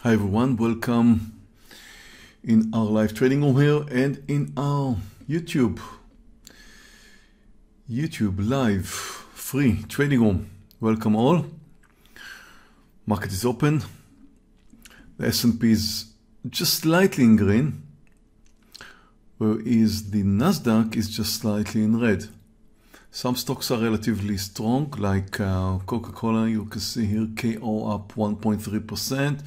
Hi everyone, welcome in our live trading room here and in our YouTube live free trading room. Welcome all. Market is open. The S&P is just slightly in green, whereas the Nasdaq is just slightly in red. Some stocks are relatively strong, like Coca-Cola. You can see here KO up 1.3%.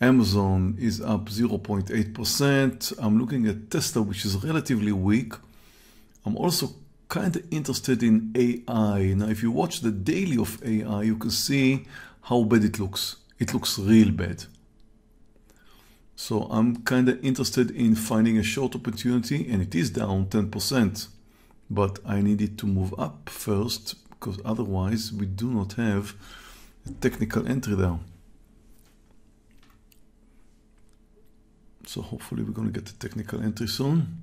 Amazon is up 0.8%. I'm looking at Tesla, which is relatively weak. I'm also kind of interested in AI. Now, if you watch the daily of AI, you can see how bad it looks. It looks real bad. So I'm kind of interested in finding a short opportunity, and it is down 10%. But I need it to move up first, because otherwise we do not have a technical entry there. So hopefully we're going to get a technical entry soon.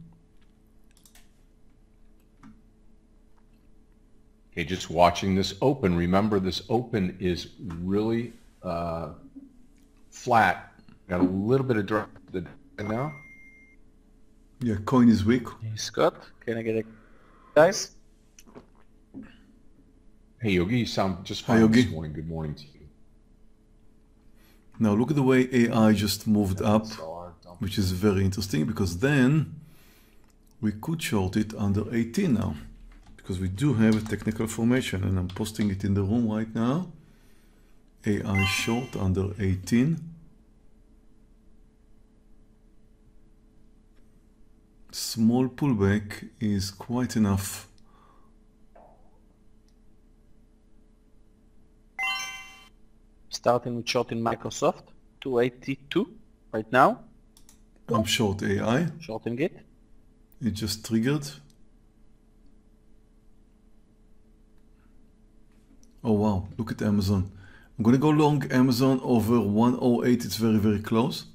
Okay, just watching this open. Remember, this open is really flat. Got a little bit of drop now. Yeah, coin is weak. Hey, Scott, can I get a guys? Hey Yogi, you sound just Hi, fine Yogi. this morning. Good morning to you. Now look at the way AI just moved up, which is very interesting, because then we could short it under 18 now, because we do have a technical formation, and I'm posting it in the room right now. AI short under 18. Small pullback is quite enough. Starting with short in Microsoft, 282 right now. I'm short AI. Shorting it. It just triggered. Oh wow, look at Amazon. I'm gonna go long Amazon over 108. It's very, very close.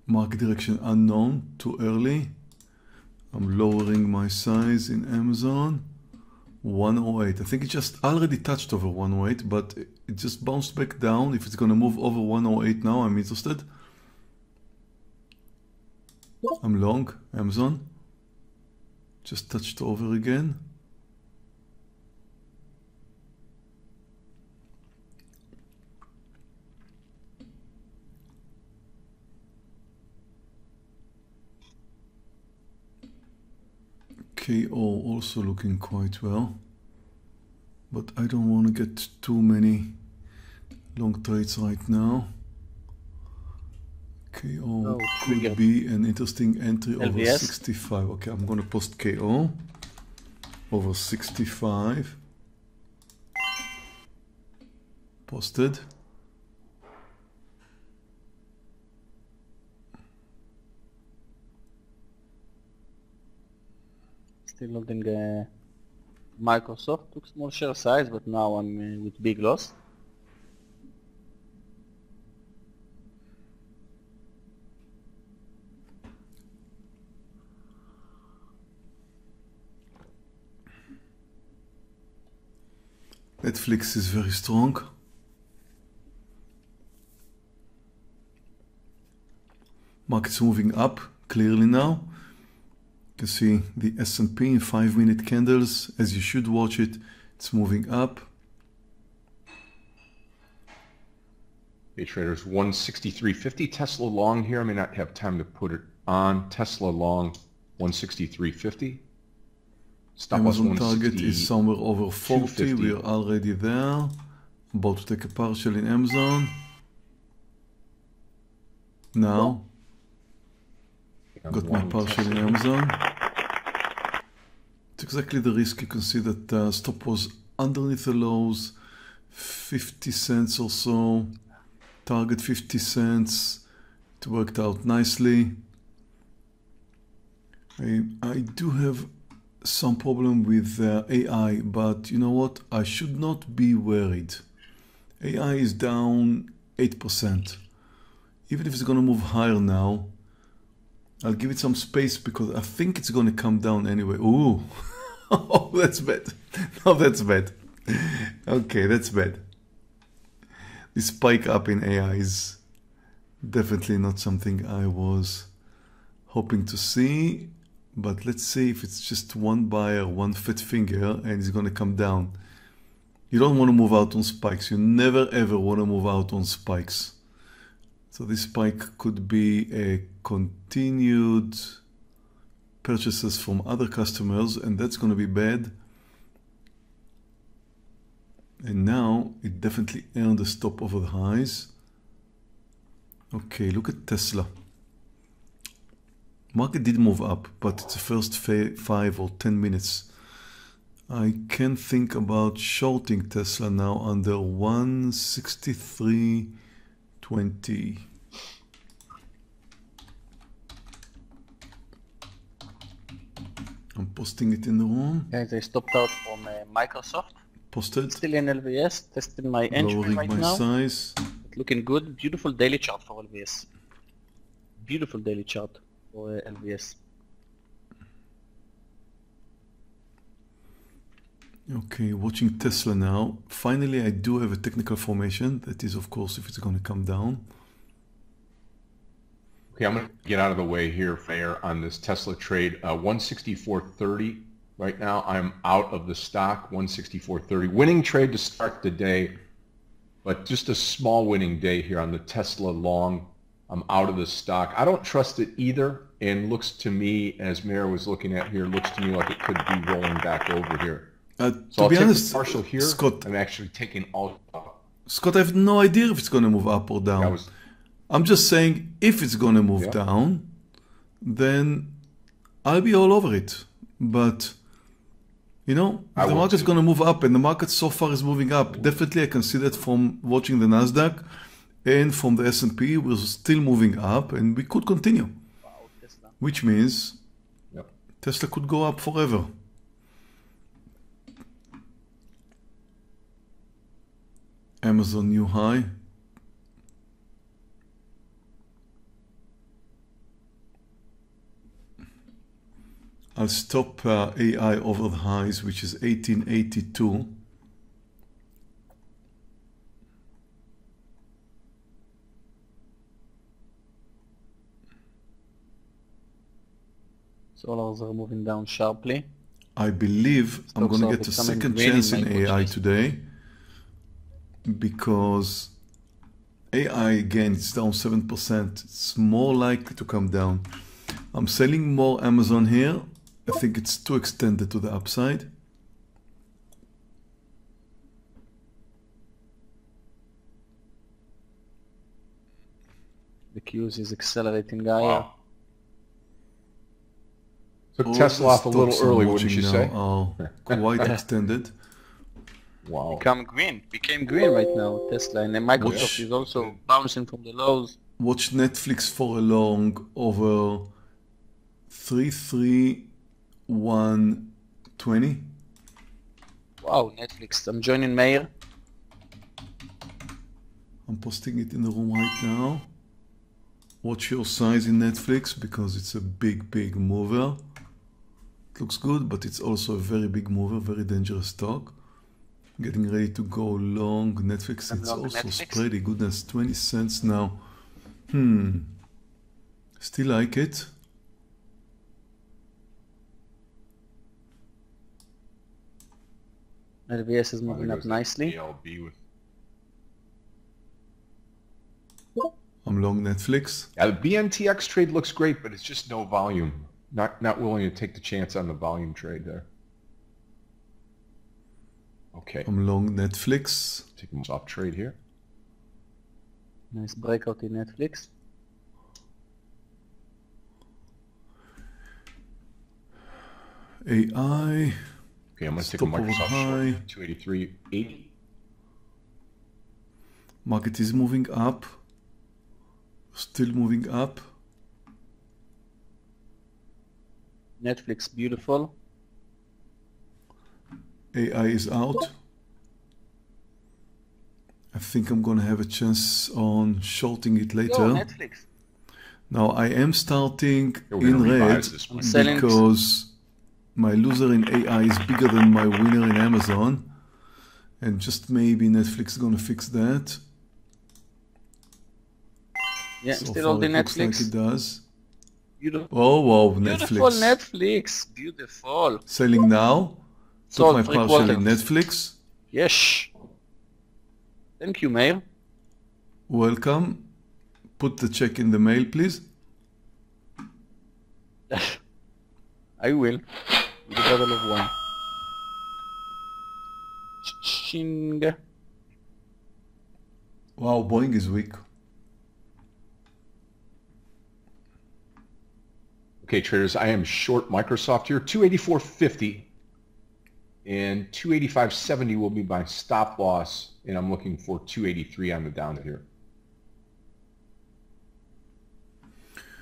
Market direction unknown, too early. I'm lowering my size in Amazon. 108. I think it just already touched over 108, but it just bounced back down. If it's going to move over 108 now, I'm interested. I'm long Amazon. Just touched over again. KO also looking quite well, but I don't want to get too many long trades right now. KO could be an interesting entry over LVS. 65. Okay, I'm going to post KO over 65. Posted. Still holding Microsoft. Took small share size, but now I'm with big loss. Netflix is very strong. Market's moving up clearly now. You can see the S&P in 5-minute candles, as you should watch it. It's moving up. Hey traders, 163.50 Tesla long here. I may not have time to put it on. Tesla long 163.50. Stop loss Amazon target is somewhere over 40. 250. We are already there. About to take a partial in Amazon. Now, got my partial in Amazon. It's exactly the risk. You can see that stop was underneath the lows, 50 cents or so. Target 50 cents. It worked out nicely. I do have some problem with AI, but you know what? I should not be worried. AI is down 8%. Even if it's going to move higher now, I'll give it some space because I think it's going to come down anyway. Ooh, Oh, that's bad. No, that's bad. Okay, that's bad. The spike up in AI is definitely not something I was hoping to see. But let's see if it's just one buyer, one fat finger, and it's going to come down. You don't want to move out on spikes. You never ever want to move out on spikes. So this spike could be a continued purchases from other customers, and that's going to be bad. And now it definitely earned the stop over the highs. Okay, look at Tesla. Market did move up, but it's the first 5 or 10 minutes. I can think about shorting Tesla now under 163.20. I'm posting it in the room. Guys, I stopped out from Microsoft. Posted. Still in LVS, testing my entry Lowering right my now. size. Looking good. Beautiful daily chart for LVS. Beautiful daily chart for LVS. Okay, watching Tesla now. Finally, I do have a technical formation. That is, of course, if it's going to come down. Okay, I'm going to get out of the way here, Fair, on this Tesla trade. 164.30 right now. I'm out of the stock, 164.30. Winning trade to start the day, but just a small winning day here on the Tesla long. I'm out of the stock. I don't trust it either, and looks to me, as Meir was looking at here, looks to me like it could be rolling back over here. So to I'll be take honest, the partial here. Scott, I'm actually taking all. Scott, I have no idea if it's going to move up or down. I'm just saying, if it's going to move down, then I'll be all over it. But, you know, if the market's going to move up, and the market so far is moving up, definitely I can see that from watching the Nasdaq and from the S&P. We're still moving up, and we could continue. Wow, Tesla. Which means Tesla could go up forever. Amazon new high. I'll stop AI over the highs, which is 1882. Solars are moving down sharply. I believe I'm going to get a second chance in AI today, because AI again it's down 7%. It's more likely to come down. I'm selling more Amazon here. I think it's too extended to the upside. The QS is accelerating higher. Wow. Took Tesla off a little early, wouldn't you say? Oh, quite extended. Wow. Became green right now, Tesla. And then Microsoft is also bouncing from the lows. Watch Netflix for a long over 33120. Wow, Netflix. I'm joining Meir. I'm posting it in the room right now. Watch your size in Netflix, because it's a big mover. It looks good, but it's also a very big mover, very dangerous stock. Getting ready to go long Netflix. It's also spready. Goodness, 20 cents now. Still like it. LVS is moving up nicely. I'm long Netflix. Yeah, the BNTX trade looks great, but it's just no volume. Not willing to take the chance on the volume trade there. Okay. I'm long Netflix. Take a soft trade here. Nice breakout in Netflix. AI. Okay, I'm going to take a Microsoft short, 283.80. Market is moving up. Still moving up. Netflix, beautiful. AI is out. I think I'm going to have a chance on shorting it later. Netflix. Now I am starting in red because my loser in AI is bigger than my winner in Amazon. And just maybe Netflix is going to fix that. Yeah, So still far on the it looks Netflix. like it does. Beautiful. Oh, wow, Beautiful Netflix. Netflix. Beautiful. Selling now. Took Sold my 3 partial in quarters. Netflix. Yes. Thank you, Meir. Welcome. Put the check in the mail, please. I will. With a bottle of wine. Ching. Wow, Boeing is weak. Okay, traders, I am short Microsoft here, 284.50, and 285.70 will be my stop loss, and I'm looking for 283 on the down here.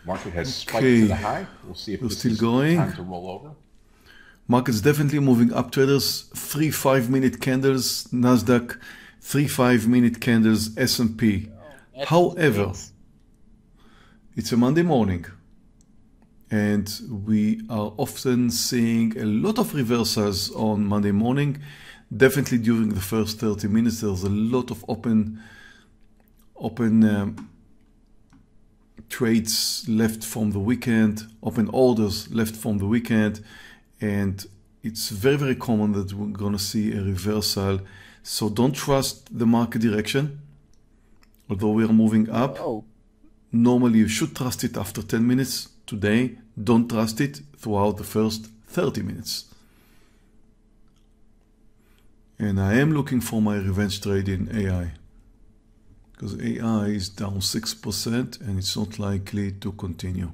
Market has spiked to the high. We'll see if We're this still is going. time to roll over. Market's definitely moving up, traders. 3 5-minute candles, Nasdaq. 3 5-minute candles, S&P. However, it's a Monday morning, and we are often seeing a lot of reversals on Monday morning. Definitely during the first 30 minutes, there's a lot of open trades left from the weekend, open orders left from the weekend, and it's very, very common that we're going to see a reversal. So don't trust the market direction, although we are moving up. Oh. Normally you should trust it after 10 minutes. Today, don't trust it throughout the first 30 minutes. And I am looking for my revenge trade in AI, because AI is down 6% and it's not likely to continue.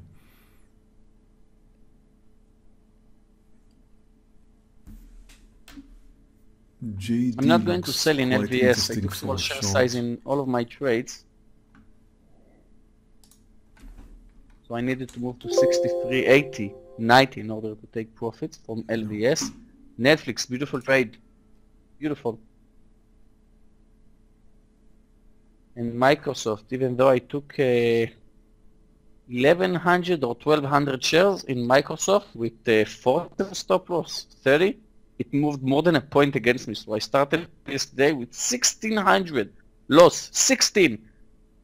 JD I'm not going to looks sell in quite LVS. I interesting took for small a share short. size in all of my trades. So I needed to move to 63.80, 90 in order to take profits from LVS. Netflix, beautiful trade. Beautiful. And Microsoft, even though I took 1,100 or 1,200 shares in Microsoft with 40 stop loss, 30, it moved more than a point against me. So I started this day with 1,600 loss, 16.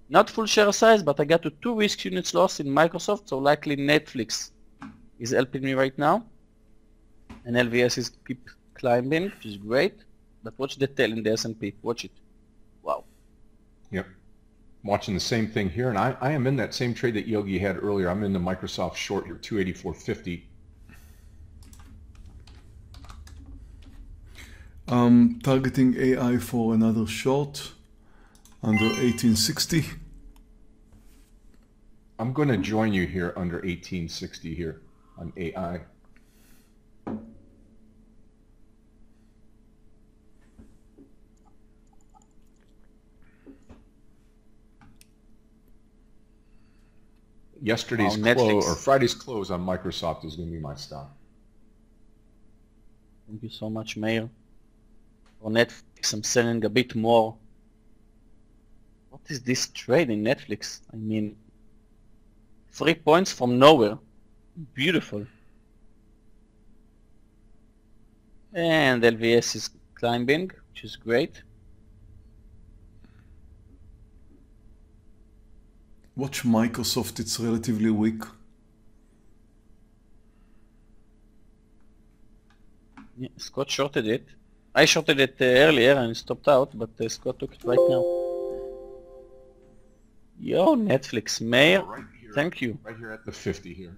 Not full share size, but I got to 2 risk units loss in Microsoft, so likely Netflix is helping me right now. And LVS is keep climbing, which is great. But watch the tail in the S&P. Watch it. Wow. Yep. I'm watching the same thing here, and I am in that same trade that Yogi had earlier. I'm in the Microsoft short here, 284.50. Targeting AI for another short under 1860. I'm going to join you here under 1860 here on AI. Yesterday's close or Friday's close on Microsoft is going to be my stop. Thank you so much, Meir. For Netflix, I'm selling a bit more. What is this trade in Netflix? I mean, 3 points from nowhere. Beautiful. And LVS is climbing, which is great. Watch Microsoft, it's relatively weak. Yeah, Scott shorted it. I shorted it earlier and stopped out, but Scott took it right now. Yo, Netflix, Meir, Right here, thank you. right here at the 50 here.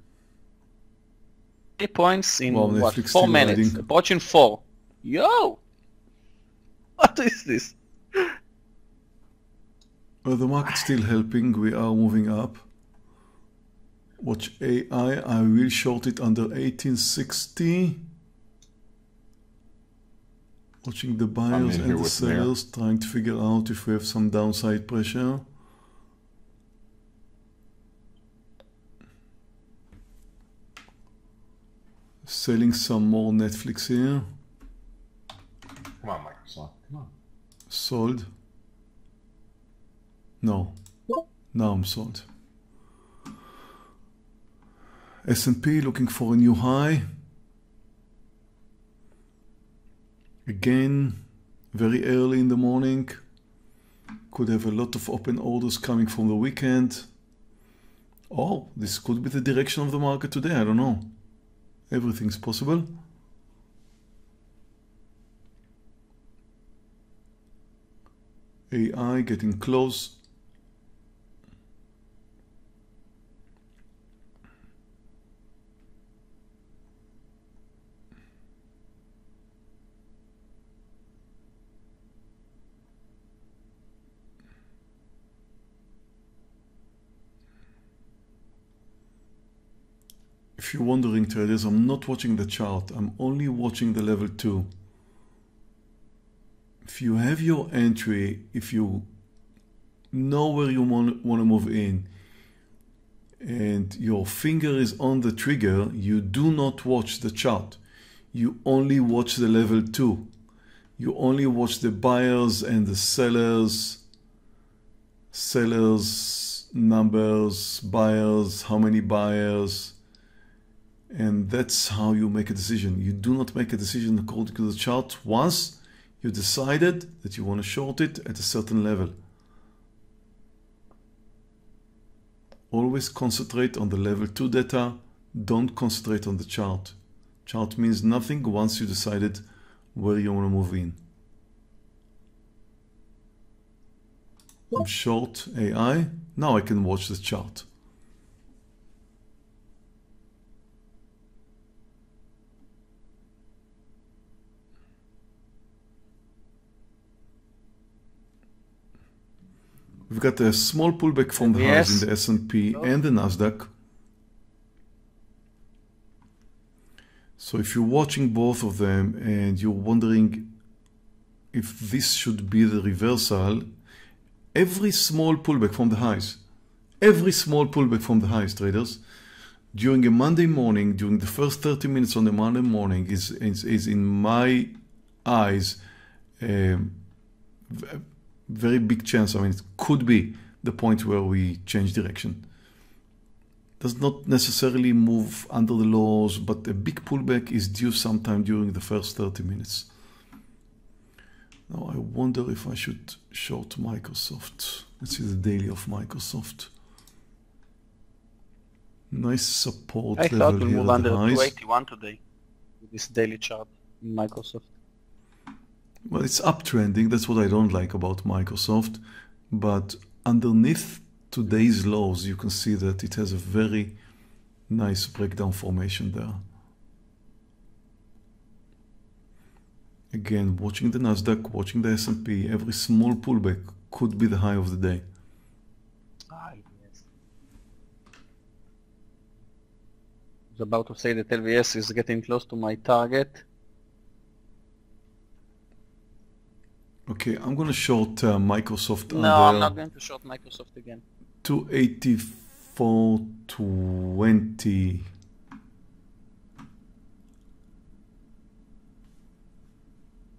3 points in Wow, what, Netflix 4 still minutes? riding. Approaching 4. Yo! What is this? Well, the market's still helping. We are moving up. Watch AI. I will short it under 1860. Watching the buyers here and the with Meir. sellers, trying to figure out if we have some downside pressure. Selling some more Netflix here. Come on, Microsoft. Come on. Sold. No. Now I'm sold. S&P looking for a new high. Again, very early in the morning. Could have a lot of open orders coming from the weekend. Or this could be the direction of the market today, I don't know. Everything's possible. AI getting close. If you're wondering, traders, I'm not watching the chart. I'm only watching the level 2. If you have your entry, if you know where you want to move in, and your finger is on the trigger, you do not watch the chart. You only watch the level 2. You only watch the buyers and the sellers numbers, buyers, how many buyers, and that's how you make a decision. You do not make a decision according to the chart once you decided that you want to short it at a certain level. Always concentrate on the level 2 data. Don't concentrate on the chart. Chart means nothing once you decided where you want to move in. I'm short AI. Now I can watch the chart. We've got a small pullback from the highs in the S&P and the Nasdaq. So if you're watching both of them and you're wondering if this should be the reversal, every small pullback from the highs, traders, during a Monday morning, during the first 30 minutes on the Monday morning is in my eyes, very big chance. I mean, it could be the point where we change direction. Does not necessarily move under the laws, but a big pullback is due sometime during the first 30 minutes. Now I wonder if I should short Microsoft. Let's see the daily of Microsoft. Nice support level here. I thought we'll move under 281 today with this daily chart in Microsoft. Well, it's uptrending. That's what I don't like about Microsoft. But underneath today's lows, you can see that it has a very nice breakdown formation there. Again, watching the Nasdaq, watching the S&P, every small pullback could be the high of the day. Yes. I was about to say that LVS is getting close to my target. Okay, I'm going to short Microsoft. No, I'm not going to short Microsoft again. 284.20.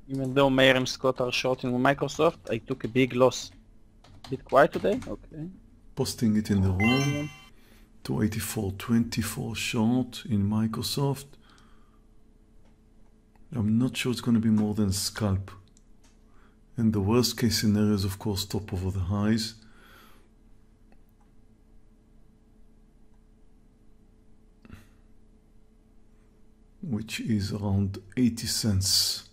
Even though Meir and Scott are shorting Microsoft, I took a big loss. A bit quiet today? Okay. Posting it in the room. 284.24 short in Microsoft. I'm not sure it's going to be more than scalp. And the worst case scenario is, of course, stop over the highs. Which is around 80 cents.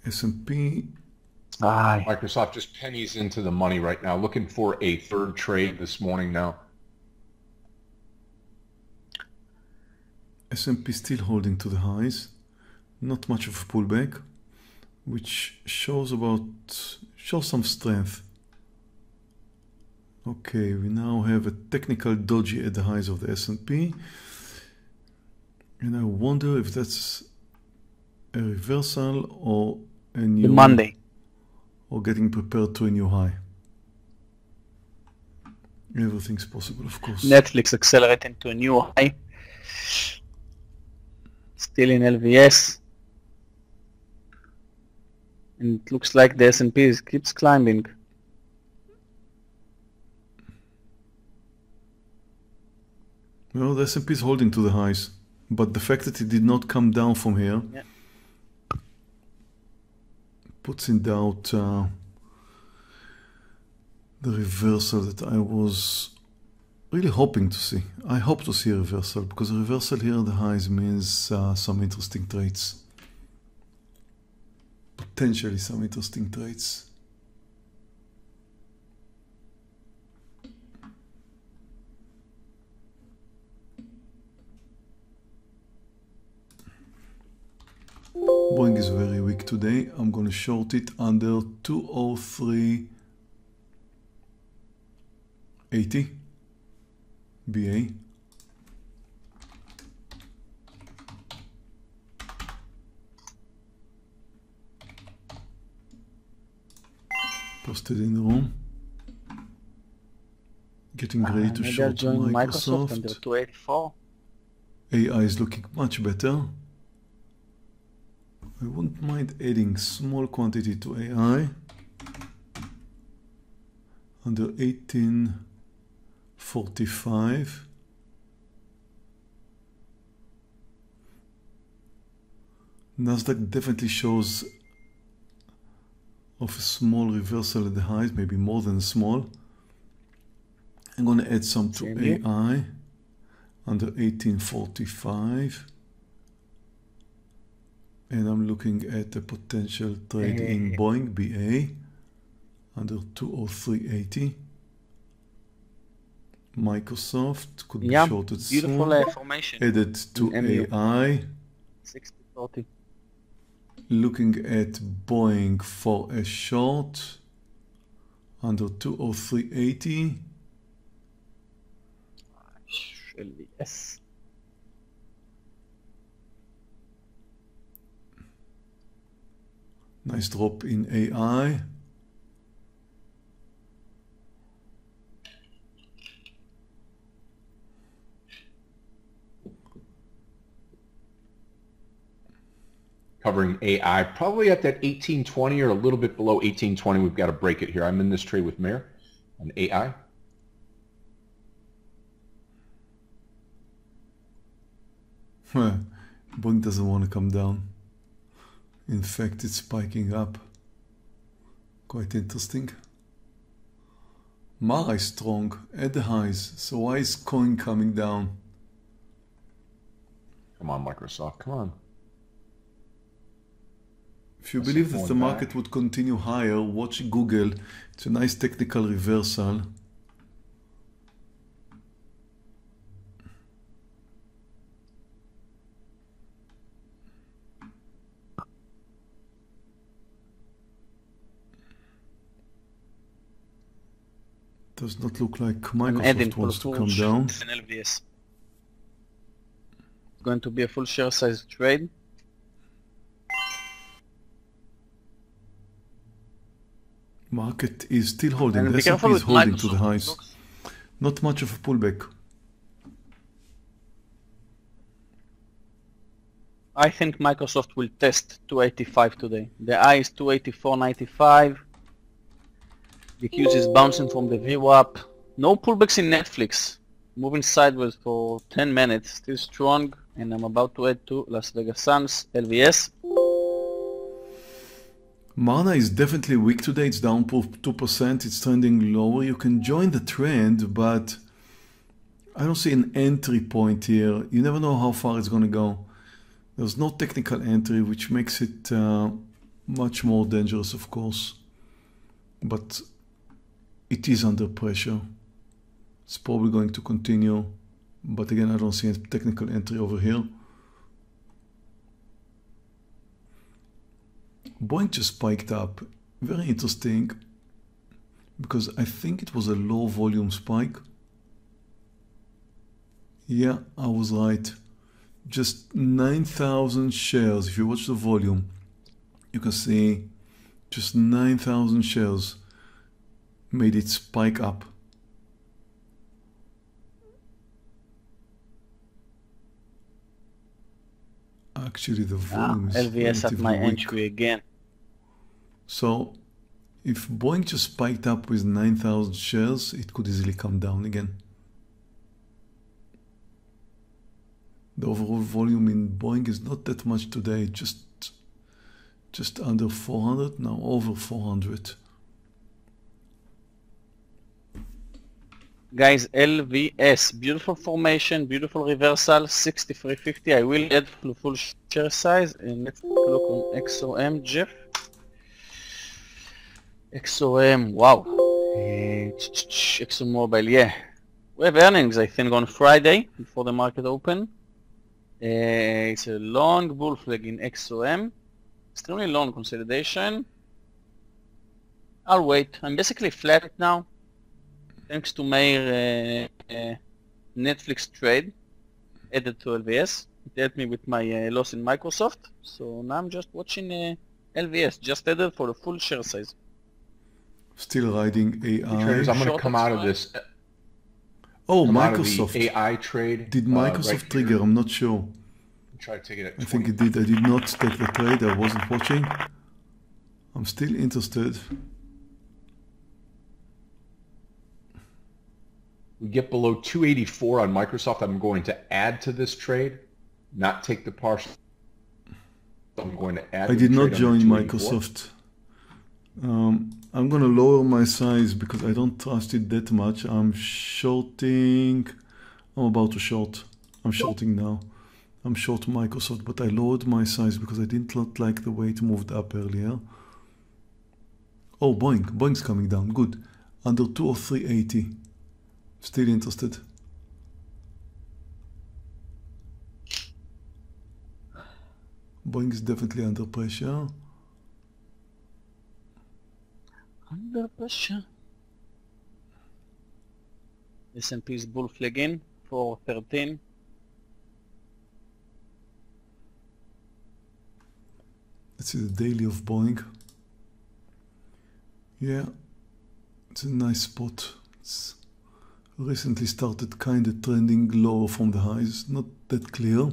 S&P. Microsoft just pennies into the money right now. Looking for a third trade this morning now. S&P still holding to the highs, not much of a pullback, which shows some strength. Okay, we now have a technical doji at the highs of the S&P, and I wonder if that's a reversal or a new Monday, or getting prepared to a new high. Everything's possible, of course. Netflix accelerating to a new high. Still in LVS, and it looks like the S&P keeps climbing. Well, the S&P is holding to the highs, but the fact that it did not come down from here puts in doubt the reversal that I was really hoping to see. I hope to see a reversal, because a reversal here at the highs means some interesting trades. Potentially some interesting trades. Boeing is very weak today. I'm going to short it under 203.80 BA. Posted in the room. Getting ready to short Microsoft. Under 284. AI is looking much better. I wouldn't mind adding small quantity to AI under 1845. Nasdaq definitely shows of a small reversal at the highs, maybe more than small. I'm going to add some to AI under 1845. And I'm looking at a potential trade in Boeing BA under 203.80. Microsoft could be shorted soon. Formation. Added to AI. 60-40. Looking at Boeing for a short under 203.80. LVS. Nice drop in AI. Covering AI, probably at that 1820 or a little bit below 1820. We've got to break it here. I'm in this trade with Mayor on AI. Boeing doesn't want to come down. In fact, it's spiking up. Quite interesting. Mara is strong at the highs, so why is coin coming down? Come on, Microsoft, come on. If you believe that the market would continue higher, watch Google. It's a nice technical reversal. Does not look like Microsoft wants to come down. LVS. It's going to be a full share size trade. Market is still holding. The S&P is holding to the highs. Not much of a pullback. I think Microsoft will test 285 today. The high is 284.95. The QS is bouncing from the VWAP. No pullbacks in Netflix. Moving sideways for 10 minutes. Still strong. And I'm about to add to Las Vegas Sands, LVS. Mana is definitely weak today. It's down 2%. It's trending lower. You can join the trend, but I don't see an entry point here. You never know how far it's going to go. There's no technical entry, which makes it much more dangerous, of course. But it is under pressure. It's probably going to continue. But again, I don't see a technical entry over here. Boeing just spiked up. Very interesting. Because I think it was a low volume spike. Yeah, I was right. Just 9,000 shares. If you watch the volume, you can see just 9,000 shares made it spike up. Actually, the volume is LVS at my weak. entry again. So, if Boeing just spiked up with 9,000 shares, it could easily come down again. The overall volume in Boeing is not that much today, just under 400, now over 400. Guys, LVS, beautiful formation, beautiful reversal, 63.50. I will add full share size, and let's take a look on XOM, Jeff. XOM, wow. ExxonMobil, yeah. We have earnings, I think, on Friday before the market open. It's a long bull flag in XOM. Extremely long consolidation. I'll wait. I'm basically flat now. Thanks to my Netflix trade added to LVS. It helped me with my loss in Microsoft. So now I'm just watching LVS, just added for the full share size. Still riding AI. Traders, I'm going to come out of this. Oh, Come Microsoft. out of the AI trade. Did Microsoft right trigger? here. I'm not sure. Try to take it at I think it did. I did not take the trade. I wasn't watching. I'm still interested. We get below 284 on Microsoft. I'm going to add to this trade, not take the partial. I'm going to add. I to did the not trade join under 284. Microsoft. I'm going to lower my size because I don't trust it that much. I'm shorting. I'm about to short. I'm shorting now. I'm short Microsoft, but I lowered my size because I did not like the way it moved up earlier. Oh, Boeing. Boeing's coming down. Good. Under 203.80. Still interested. Boeing is definitely under pressure. Under pressure. S&P is bull flag in for 13. Let's see the daily of Boeing. Yeah, it's a nice spot. It's recently started kind of trending lower from the highs. Not that clear,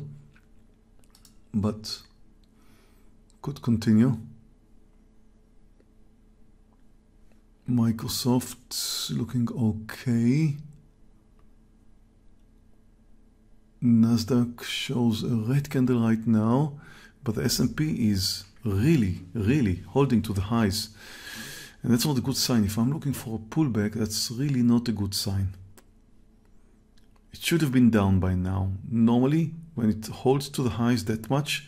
but could continue. Microsoft looking okay. Nasdaq shows a red candle right now, but the S&P is really holding to the highs. And that's not a good sign. If I'm looking for a pullback, that's really not a good sign. It should have been down by now. Normally, when it holds to the highs that much,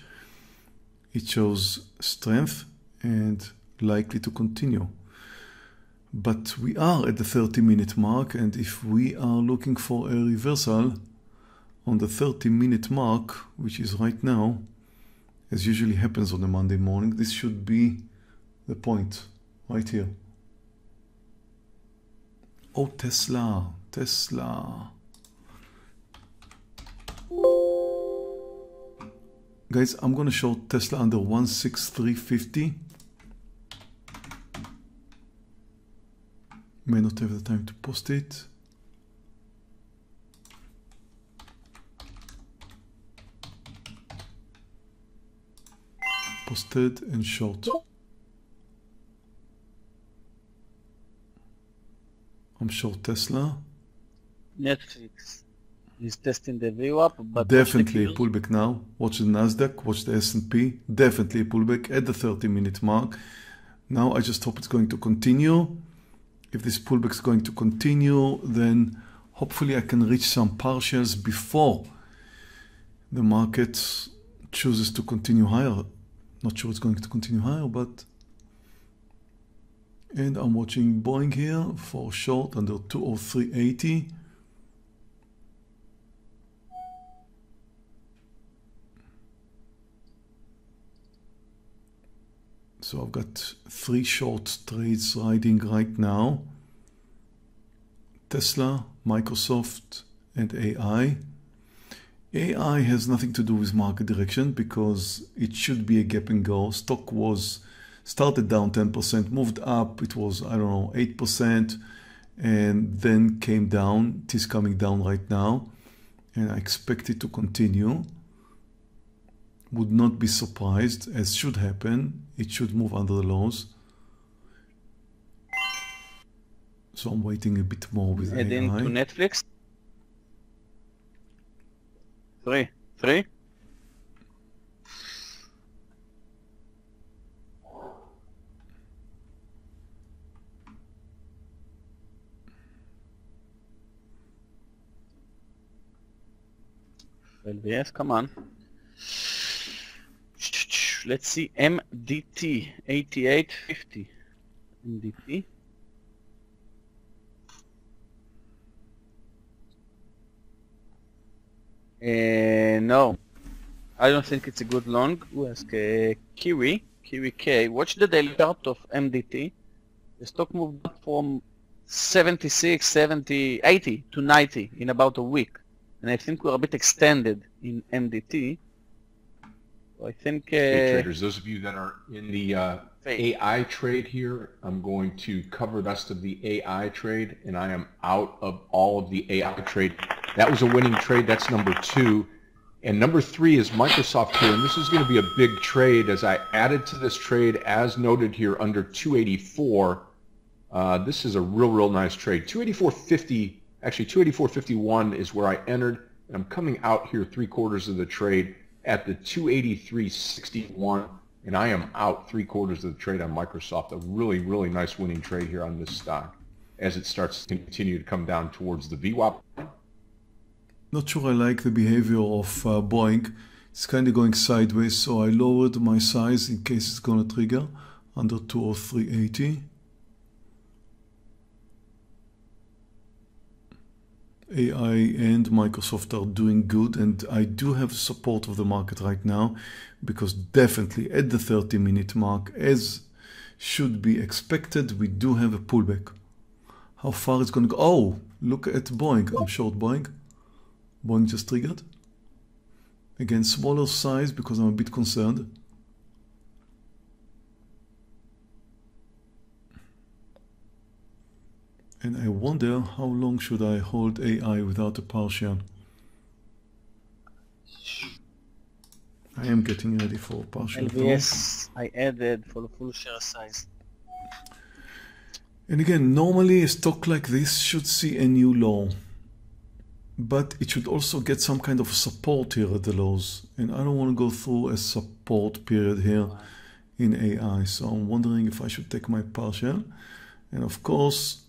it shows strength and likely to continue. But we are at the 30-minute mark, and if we are looking for a reversal on the 30-minute mark, which is right now, as usually happens on a Monday morning, this should be the point right here. Oh, Tesla. Guys, I'm gonna short Tesla under 163.50. May not have the time to post it. Posted and short. I'm short Tesla. Netflix is testing the VWAP, but Definitely a pullback now. Watch the Nasdaq, watch the S&P. Definitely a pullback at the 30-minute mark. Now I just hope it's going to continue. If this pullback is going to continue, then hopefully I can reach some partials before the market chooses to continue higher. Not sure it's going to continue higher, but... And I'm watching Boeing here for short under 203.80. So I've got 3 short trades riding right now. Tesla, Microsoft, and AI. AI has nothing to do with market direction because it should be a gap and go. Stock was started down 10%, moved up, it was, I don't know, 8%, and then came down. It is coming down right now, and I expect it to continue. Would not be surprised, as should happen. It should move under the lows. So I'm waiting a bit more with heading AI. to Netflix. 3. 3. LVS, come on. Let's see, MDT 8850. MDT. No, I don't think it's a good long. We ask Kiwi K. Watch the daily chart of MDT. The stock moved up from 76, 70, 80 to 90 in about a week. And I think we're a bit extended in MDT. So I think... Hey traders, those of you that are in the AI trade here, I'm going to cover the rest of the AI trade, and I am out of all of the AI trade. That was a winning trade. That's number 2. And number 3 is Microsoft here, and this is going to be a big trade as I added to this trade as noted here under 284. This is a real nice trade. 284.50, actually 284.51 is where I entered, and I'm coming out here 3/4 of the trade at the 283.61, and I am out 3/4 of the trade on Microsoft. A really nice winning trade here on this stock as it starts to continue to come down towards the VWAP. Not sure I like the behavior of Boeing. It's kind of going sideways, so I lowered my size in case it's going to trigger under 203.80. AI and Microsoft are doing good, and I do have the support of the market right now because definitely at the 30-minute mark, as should be expected, we do have a pullback. How far it's going to go? Oh, look at Boeing. I'm short Boeing. Boeing just triggered. Again, smaller size because I'm a bit concerned. And I wonder how long should I hold AI without a partial. I am getting ready for partial. LVS, I added for the full share size. And again, normally a stock like this should see a new low, but it should also get some kind of support here at the lows. And I don't want to go through a support period here in AI. So I'm wondering if I should take my partial. And of course,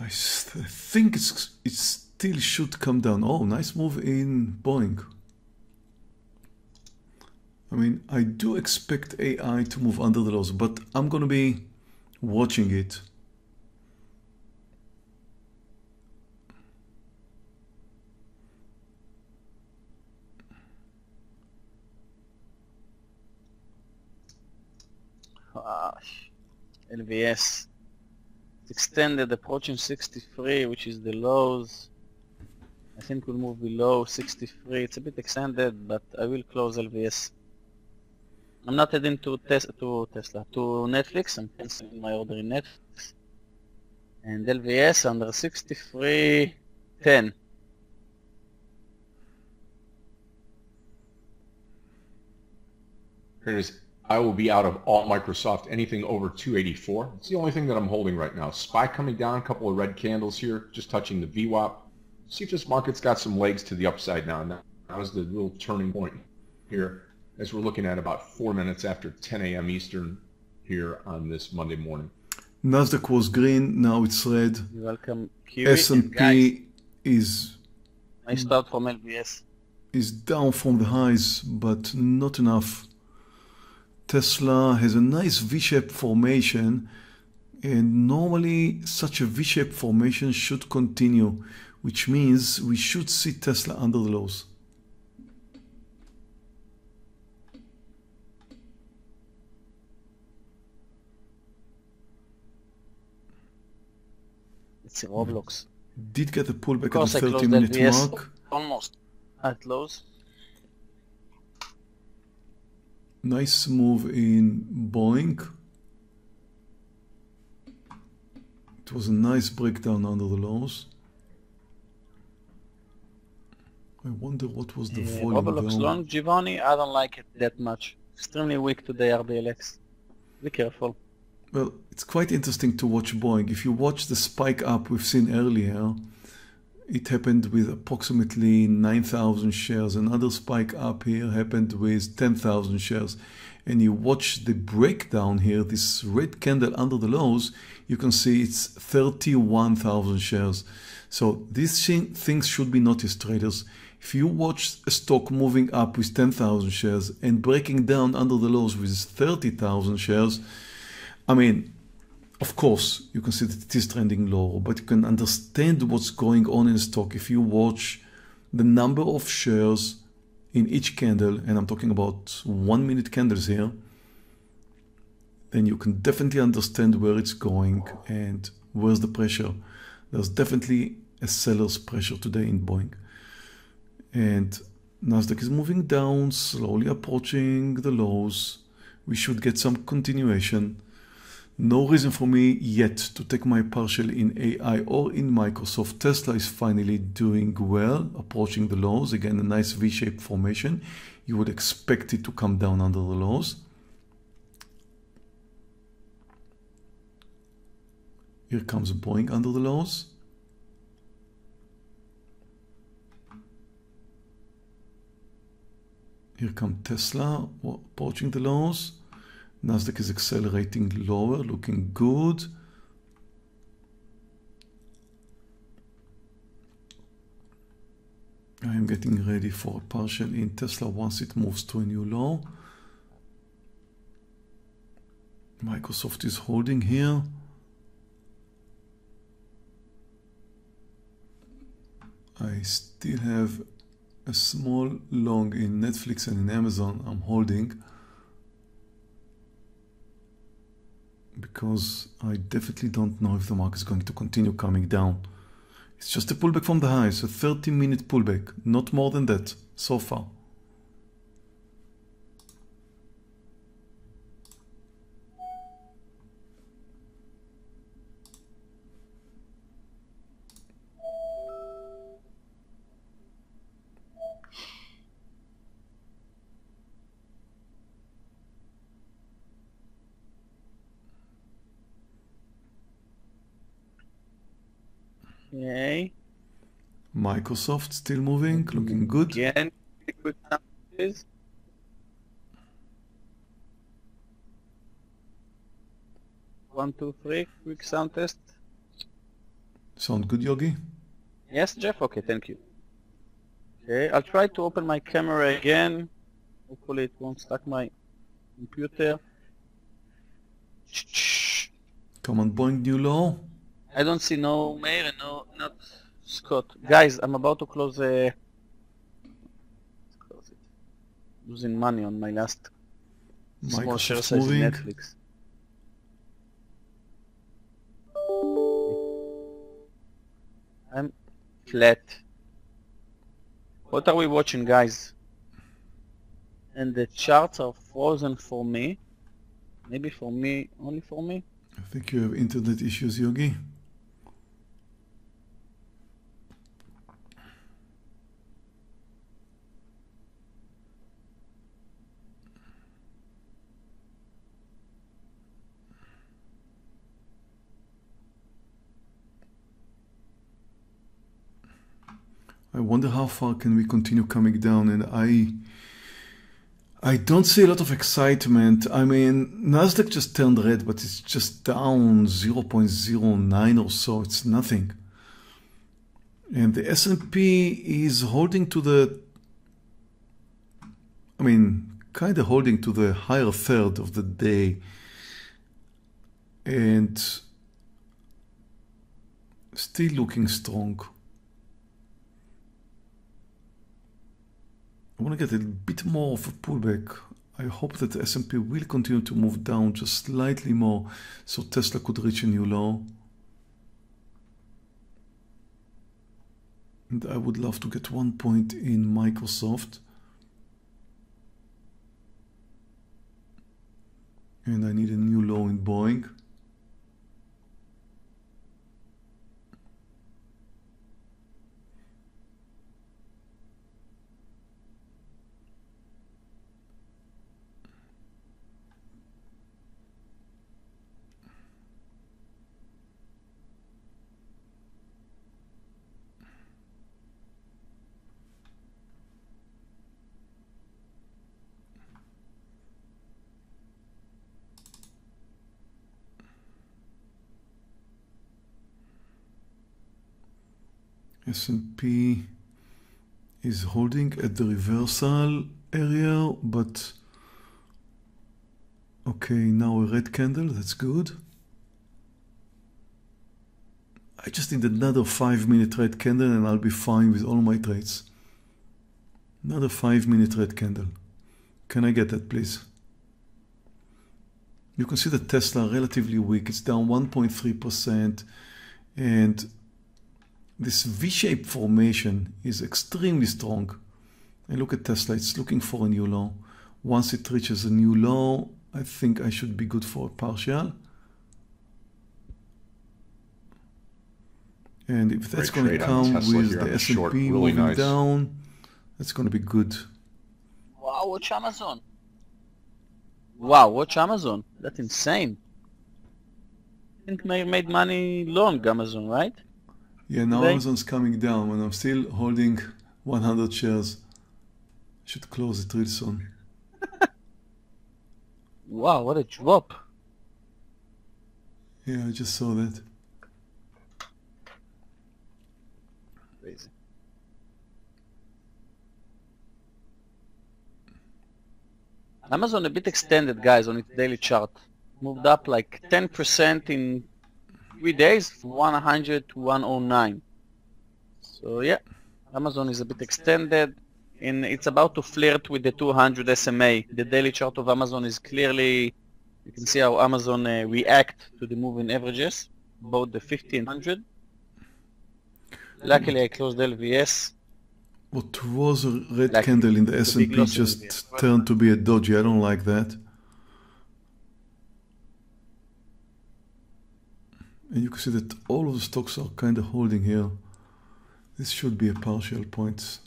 I think it still should come down. Oh, nice move in Boeing. I mean, I do expect AI to move under the lows, but I'm going to be watching it. LVS. Extended, approaching 63, which is the lows. I think we'll move below 63. It's a bit extended, but I will close LVS. I'm not heading to Netflix. I'm canceling my order in Netflix. And LVS under 63.10. I will be out of all Microsoft, anything over 284. It's the only thing that I'm holding right now. SPY coming down, a couple of red candles here, just touching the VWAP. See if this market's got some legs to the upside now. That was the real turning point here as we're looking at about 4 minutes after 10 a.m. Eastern here on this Monday morning. Nasdaq was green, now it's red. You're welcome, Kiwi. S&P is... I start from LVS. Is down from the highs, but not enough. Tesla has a nice V-shaped formation, and normally such a V-shaped formation should continue, which means we should see Tesla under the lows. It's a Roblox. Did get a pullback at the 30-minute mark. Almost at lows. Nice move in Boeing. It was a nice breakdown under the lows. I wonder what was the volume Roblox down. long, Giovanni, I don't like it that much. Extremely weak today, RBLX. Be careful. Well, it's quite interesting to watch Boeing. If you watch the spike up we've seen earlier, It happened with approximately 9,000 shares. Another spike up here happened with 10,000 shares. And you watch the breakdown here, this red candle under the lows, you can see it's 31,000 shares. So these things should be noticed, traders. If you watch a stock moving up with 10,000 shares and breaking down under the lows with 30,000 shares, I mean, of course, you can see that it is trending lower, but you can understand what's going on in the stock if you watch the number of shares in each candle, and I'm talking about 1 minute candles here, then you can definitely understand where it's going and where's the pressure. There's definitely a seller's pressure today in Boeing. And Nasdaq is moving down, slowly approaching the lows. We should get some continuation. No reason for me yet to take my partial in AI or in Microsoft. Tesla is finally doing well, approaching the lows. Again, a nice V-shaped formation. You would expect it to come down under the lows. Here comes Boeing under the lows. Here comes Tesla approaching the lows. Nasdaq is accelerating lower, looking good. I am getting ready for a partial in Tesla once it moves to a new low. Microsoft is holding here. I still have a small long in Netflix and in Amazon I'm holding, because I definitely don't know if the market is going to continue coming down. It's just a pullback from the highs, a 30-minute pullback, not more than that so far. Okay. Microsoft still moving, looking good. Again, quick please. One, two, three. Quick sound test. Sound good, Yogi? Yes, Jeff? Okay, thank you. Okay, I'll try to open my camera again. Hopefully it won't stuck my computer. Come on, Boeing new low. I don't see no Meir and no, not Scott. Guys, I'm about to close close it. Losing money on my last small share Microsoft size in moving. Netflix. I'm flat. What are we watching, guys? And the charts are frozen for me. Maybe for me, only for me. I think you have internet issues, Yogi. I wonder how far can we continue coming down, and I don't see a lot of excitement. I mean, Nasdaq just turned red, but it's just down 0.09 or so. It's nothing. And the S&P is holding to the, I mean, kind of holding to the higher third of the day. And still looking strong. I want to get a bit more of a pullback. I hope that the S&P will continue to move down just slightly more so Tesla could reach a new low. And I would love to get 1 point in Microsoft. And I need a new low in Boeing. S&P is holding at the reversal area, but okay, now a red candle, that's good. I just need another 5-minute red candle and I'll be fine with all my trades. Another 5-minute red candle. Can I get that, please? You can see that Tesla relatively weak. It's down 1.3%, and this V-shaped formation is extremely strong. And look at Tesla, it's looking for a new low. Once it reaches a new low, I think I should be good for a partial. And if that's going to come with the S&P moving down, that's going to be good. Wow, watch Amazon. Wow, watch Amazon. That's insane. I think I made money long Amazon, right? Yeah, now Amazon's coming down and I'm still holding 100 shares. Should close it real soon. Wow, what a drop. Yeah, I just saw that. Crazy. Amazon a bit extended, guys, on its daily chart. Moved up like 10% in 3 days, from 100 to 109. So yeah, Amazon is a bit extended, and it's about to flirt with the 200 SMA. The daily chart of Amazon is clearly, you can see how Amazon react to the moving averages, both the 50 and 100. Luckily, I closed LVS. What was a red candle in the S&P just turned to be a doji. I don't like that. And you can see that all of the stocks are kind of holding here. This should be a partial point.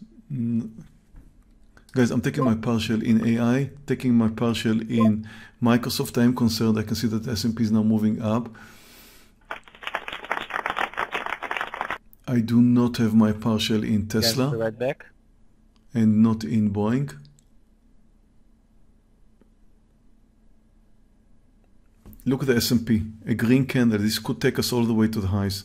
Guys, I'm taking my partial in AI, taking my partial in Microsoft. I am concerned. I can see that the S&P is now moving up. I do not have my partial in Tesla. Right back. And not in Boeing. Look at the S&P, a green candle. This could take us all the way to the highs.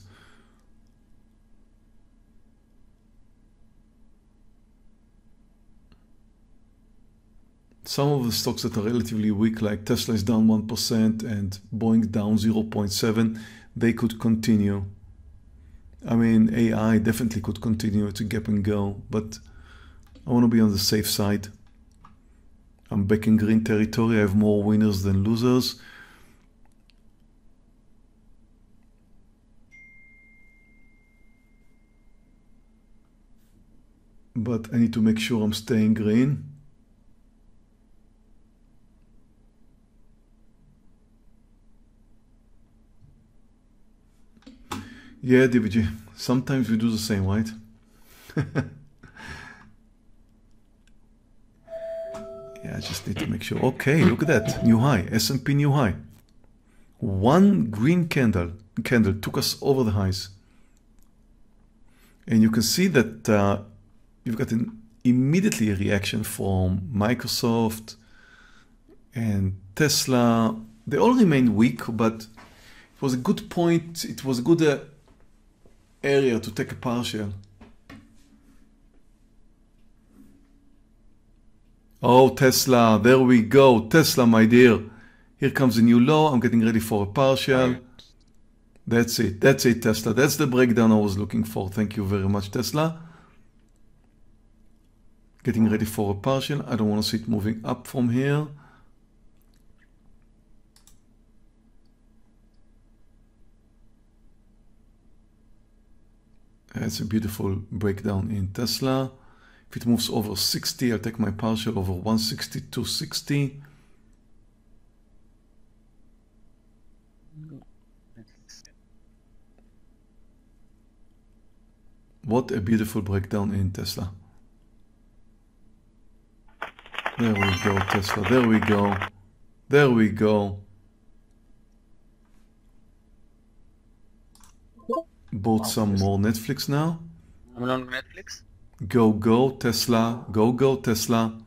Some of the stocks that are relatively weak, like Tesla is down 1% and Boeing down 0.7, they could continue. I mean, AI definitely could continue to gap and go, but I want to be on the safe side. I'm back in green territory. I have more winners than losers. But I need to make sure I'm staying green. Yeah, DBG. Sometimes we do the same, right? Yeah, I just need to make sure. Okay, look at that. New high. S&P new high. One green candle took us over the highs. And you can see that you've got immediately a reaction from Microsoft and Tesla. They all remain weak, but it was a good point. It was a good area to take a partial. Oh, Tesla, there we go. Tesla, my dear. Here comes a new low. I'm getting ready for a partial. That's it. That's it, Tesla. That's the breakdown I was looking for. Thank you very much, Tesla. Getting ready for a partial. I don't want to see it moving up from here. It's a beautiful breakdown in Tesla. If it moves over 60, I'll take my partial over 162.60. What a beautiful breakdown in Tesla. There we go, Tesla. There we go. There we go. Bought some more Netflix now. I'm on Netflix. Go, go, Tesla. Go, go, Tesla.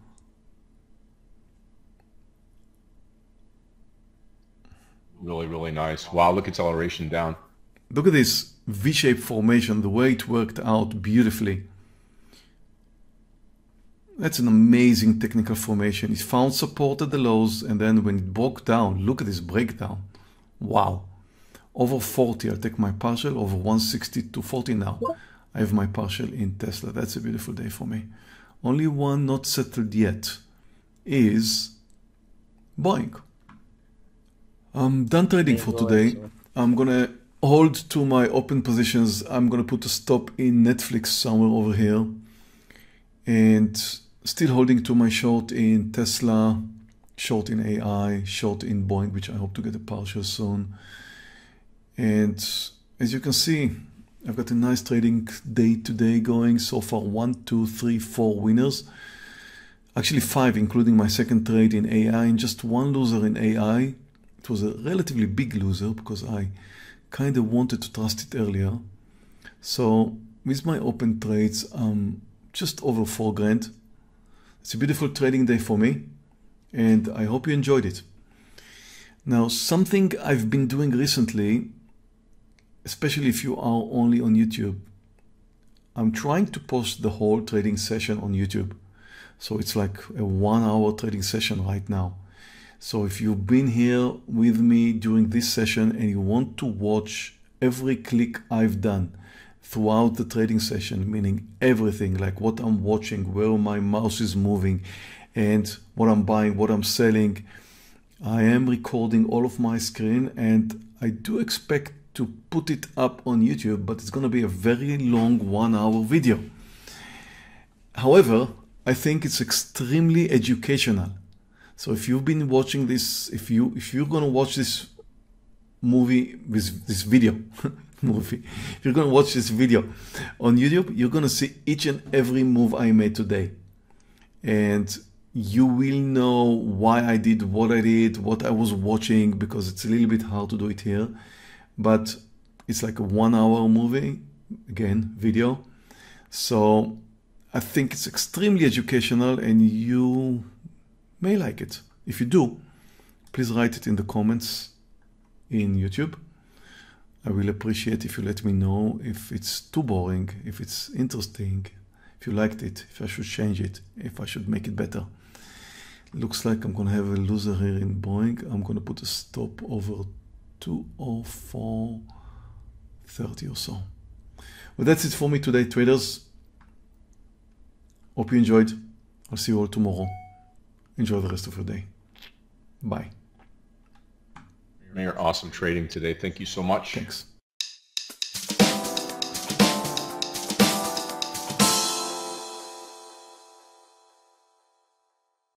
Really, really nice. Wow, look, acceleration down. Look at this. V-shaped formation, the way it worked out beautifully. That's an amazing technical formation. It found support at the lows, and then when it broke down, look at this breakdown. Wow. Over 40, I'll take my partial, over 160 to 40 now. I have my partial in Tesla. That's a beautiful day for me. Only one not settled yet is Boeing. I'm done trading for today. I'm gonna hold to my open positions. I'm gonna put a stop in Netflix somewhere over here, and still holding to my short in Tesla, short in AI, short in Boeing, which I hope to get a partial soon. And as you can see, I've got a nice trading day today going. So far 1, 2, 3, 4 winners. Actually 5, including my second trade in AI, and just one loser in AI. It was a relatively big loser because I kind of wanted to trust it earlier. So with my open trades, just over 4 grand. It's a beautiful trading day for me, and I hope you enjoyed it. Now, something I've been doing recently, especially if you are only on YouTube, I'm trying to post the whole trading session on YouTube. So it's like a 1-hour trading session right now. So if you've been here with me during this session and you want to watch every click I've done throughout the trading session, meaning everything, like what I'm watching, where my mouse is moving, and what I'm buying, what I'm selling, I am recording all of my screen, and I do expect to put it up on YouTube, but it's going to be a very long 1-hour video. However, I think it's extremely educational. So if you've been watching this, if you're going to watch this movie, this video, if you're going to watch this video on YouTube, you're going to see each and every move I made today. And you will know why I did what I did, what I was watching, because it's a little bit hard to do it here. But it's like a 1-hour movie, again, video. So I think it's extremely educational, and you may like it. If you do, please write it in the comments in YouTube. I will appreciate if you let me know if it's too boring, if it's interesting, if you liked it, if I should change it, if I should make it better. Looks like I'm going to have a loser here in Boeing. I'm going to put a stop over 204.30 or so. Well, that's it for me today, traders. Hope you enjoyed. I'll see you all tomorrow. Enjoy the rest of your day. Bye. Mayor, awesome trading today. Thank you so much. Thanks.